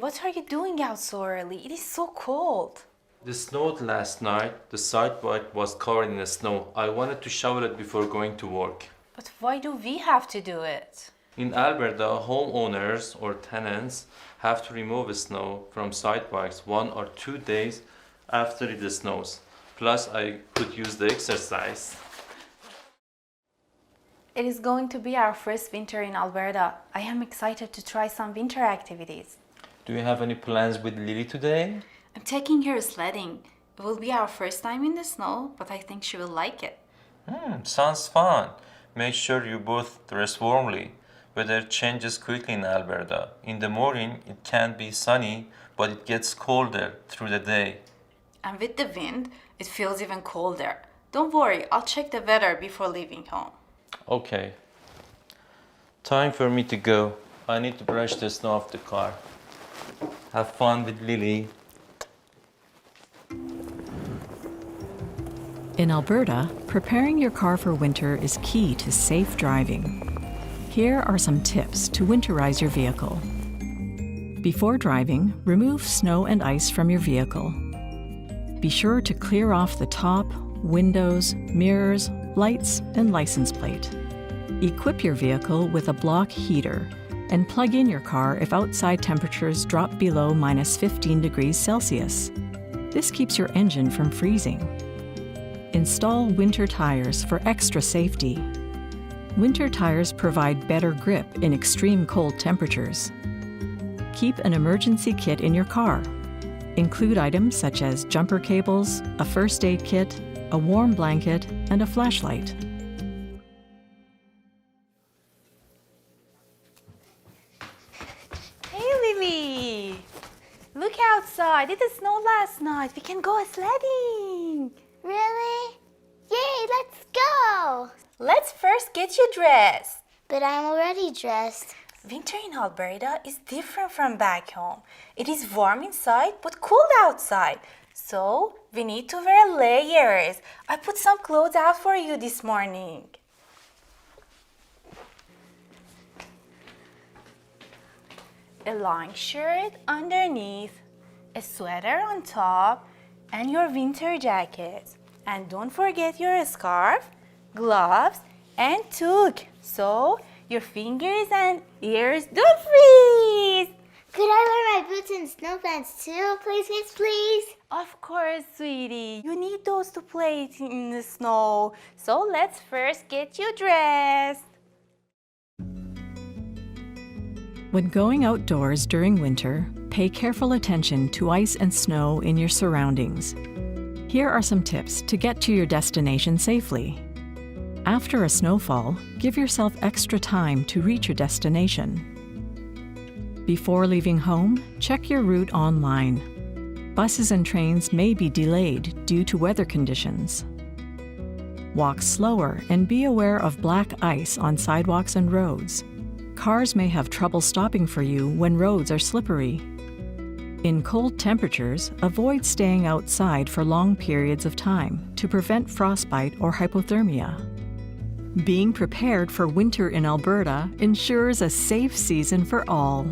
what are you doing out so early? It is so cold. It snowed last night. The sidewalk was covered in snow. I wanted to shovel it before going to work. But why do we have to do it? In Alberta, homeowners or tenants have to remove snow from sidewalks 1 or 2 days after it snows. Plus, I could use the exercise. It is going to be our first winter in Alberta. I am excited to try some winter activities. Do you have any plans with Lily today? I'm taking her sledding. It will be our first time in the snow, but I think she will like it. Sounds fun. Make sure you both dress warmly. Weather changes quickly in Alberta. In the morning, it can be sunny, but it gets colder through the day. And with the wind, it feels even colder. Don't worry, I'll check the weather before leaving home. Okay. Time for me to go. I need to brush the snow off the car. Have fun with Lily. In Alberta, preparing your car for winter is key to safe driving. Here are some tips to winterize your vehicle. Before driving, remove snow and ice from your vehicle. Be sure to clear off the top, windows, mirrors, lights, and license plate. Equip your vehicle with a block heater and plug in your car if outside temperatures drop below -15 degrees Celsius. This keeps your engine from freezing. Install winter tires for extra safety. Winter tires provide better grip in extreme cold temperatures. Keep an emergency kit in your car. Include items such as jumper cables, a first aid kit, a warm blanket, and a flashlight. Hey Lily! Look outside, it snowed last night. We can go sledding. Really? Yay, let's go! Let's first get you dressed. But I'm already dressed. Winter in Alberta is different from back home. It is warm inside but cold outside. So we need to wear layers. I put some clothes out for you this morning. A long shirt underneath, a sweater on top, and your winter jacket. And don't forget your scarf, gloves, and toque, so your fingers and ears don't freeze. Could I wear my boots and snow pants too, please, miss, please? Of course, sweetie. You need those to play in the snow. So let's first get you dressed. When going outdoors during winter, pay careful attention to ice and snow in your surroundings. Here are some tips to get to your destination safely. After a snowfall, give yourself extra time to reach your destination. Before leaving home, check your route online. Buses and trains may be delayed due to weather conditions. Walk slower and be aware of black ice on sidewalks and roads. Cars may have trouble stopping for you when roads are slippery. In cold temperatures, avoid staying outside for long periods of time to prevent frostbite or hypothermia. Being prepared for winter in Alberta ensures a safe season for all.